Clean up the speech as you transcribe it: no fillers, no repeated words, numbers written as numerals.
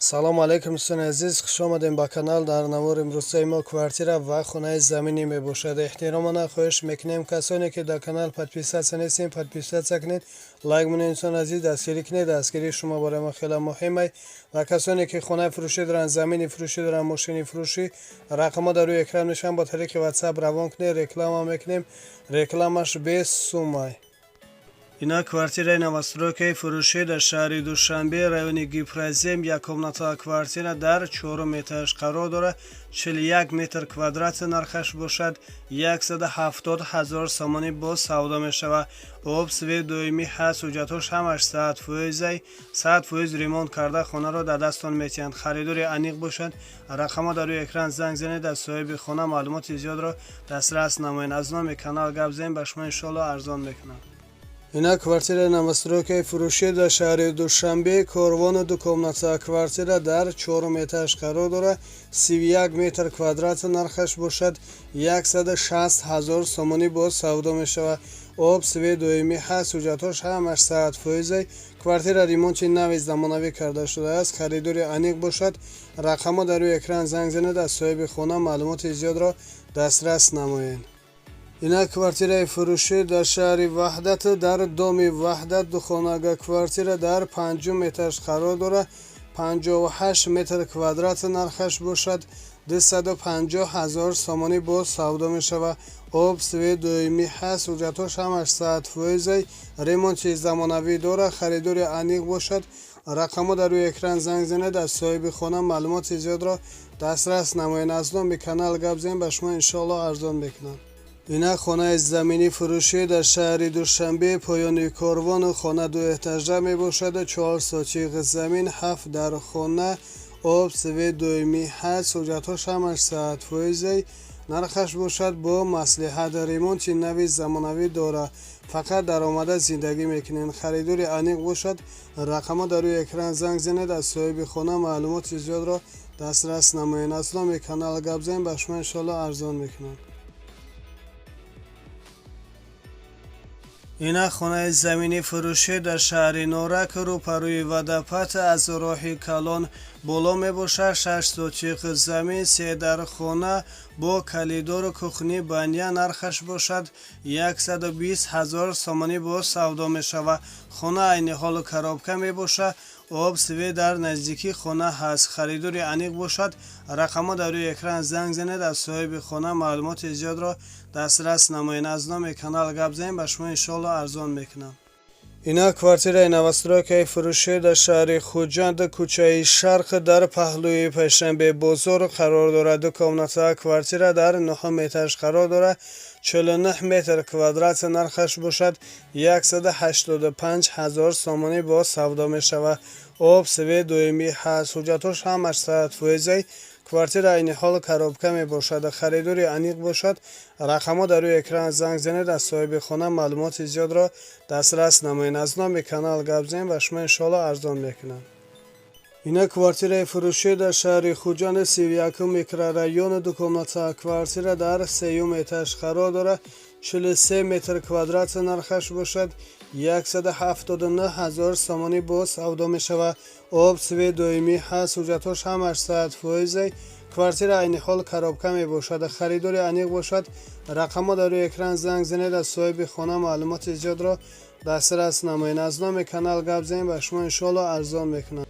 салому алайкум дӯстони азиз, хуш омадем ба канал. дар навори имрӯзаи мо квартира ва хонаи заминӣ мебошад. эҳтиромона хоҳиш мекунем касоне ки дар канал подписатсия нестем, подписатсия кунед, лайк монед. инсон азиз дастгирӣ кунед, дастгирии шумо барои мо хеле муҳим. ва касоне ки хонаи фурӯшӣ доранд, замини фурӯшӣ доранд, мошини фурӯшӣ, рақамҳо дар рӯи экран мешаванд. бо тариқи ватсап равон кунед, реклама мекунем, рекламаш без сумма. Ина квартираи новостройкаи фурӯшӣ дар шаҳри Душанбе, райони Гипразем, яккомнатаа квартира дар 4 этаж қарор дорад. 41 метр квадрат нархаш бошад. 170 000 сомонӣ бо савдо мешавад. об, свет доимӣ ҳаст, ҳуҷҷатҳош ҳамаш 100% 100% ремонт карда хонаро дар дастон метиҳанд. харидори аниқ бошад. рақамҳо дар рӯи экран занг занед, аз соҳиби хона маълумоти зиёдро дастрас намоед. аз номи канал гап занед, ба шумо иншоалло арзон мекунад. ина квартираи новостройкаи фурӯшӣ дар шаҳри Душанбе, корвону дукомнатаа квартира дар 4 этаж қарор дорад. 31 метр квадрат нархаш бошад. 160 000 сомонӣ бо савдо мешавад. об, свет доимӣ ҳаст, ҳуҷҷатҳош ҳамаш 100%. квартира ремонти нави замонавӣ карда шудааст. харидори аниқ бошад. рақамҳо дар рӯи экран занг занед, аз соҳиби хона маълумоти зиёдро дастрас намоед. ина квартираи фурӯшӣ дар шаҳри Ваҳдат, дар доми Ваҳдат, духонага квартира дар 5 этаж қарор дорад. 58 метр квадрат нархаш бошад. 250 000 сомонӣ бо савдо мешавад. об, свет доимӣ ҳаст, ҳуҷҷатҳош ҳамаш 100%. ремонти замонавӣ дорад. харидори аниқ бошад. рақамҳо дар рӯи экран занг занед, аз соҳиби хона маълумоти зиёдро дастрас намоед. аз номи канал гап занед, ба шумо иншоалло арзон мекунам. ина хонаи заминӣ фурӯшӣ дар шаҳри Душанбе, поёни корвону хона 2 этажа мебошад. 4 сотиқ замин, 7 дар хона, об, свет доимӣ ҳаст, ҳуҷҷатҳош ҳамаш 100%. нархаш бошад бо маслиҳат. ремонти нави замонавӣ дорад. фақат даромада зиндагӣ мекунем. харидори аниқ бошад. рақамҳо дар рӯи экран занг занед, аз соҳиби хона маълумоти зиёдро дастрас намоед. аз номи канал гап занед, ба шумо иншоалло арзон мекунам. ина хонаи заминӣ фурӯшӣ дар шаҳри Норак, рӯпарӯи Вадапад, аз роҳи Калон боло мебошад. 6 сотиқ замин, 3 дар хона бо калидору кухни баня. нархаш бошад 120 000 сомонӣ бо савдо мешавад. хона айни ҳолу коробка мебошад. об, свет дар наздикии хона ҳаст. харидори аниқ бошад. рақамҳо дар рӯи экран занг занед, аз соҳиби хона маълумоти зиёдро дастрас намоед. аз номи канал гап занед, ба шумо иншоалло арзон мекунам. ина квартираи новостройкаи фурӯшӣ дар шаҳри Хуҷанд, кӯчаи Шарқ, дар паҳлӯи Пешанбе бозор қарор дорад. дукомнатаа квартира дар 9 этаж қарор дорад. 49 метр квадрат нархаш бошад. 185 000 сомонӣ бо савдо мешавад. об, свет доимӣ ҳаст, ҳуҷҷатҳош ҳамаш 100%. квартира айни ҳол коробка мебошад. харидори аниқ бошад. рақамҳо дар рӯи экран занг занед, аз соҳиби хона маълумоти зиёдро дастрас намоед. аз номи канал гап занед, ба шумо иншоалло арзон мекунам. ина квартираи фурӯшӣ дар шаҳри Хуҷанд, 31 микрорайон, дукомнатаа квартира дар 3 этаж қарор дорад. 43 метр квадрат нархаш бошад. 179 000 сомонӣ бо савдо мешавад. об, свет доимӣ ҳаст, ҳуҷҷатҳош ҳамаш 100%. квартира айни ҳол коробка мебошад. харидори аниқ бошад. рақамҳо дар рӯи экран занг занед, аз соҳиби хона маълумоти зиёдро дастрас намоед. аз номи канал гап занед, ба шумо иншоалло арзон мекунам.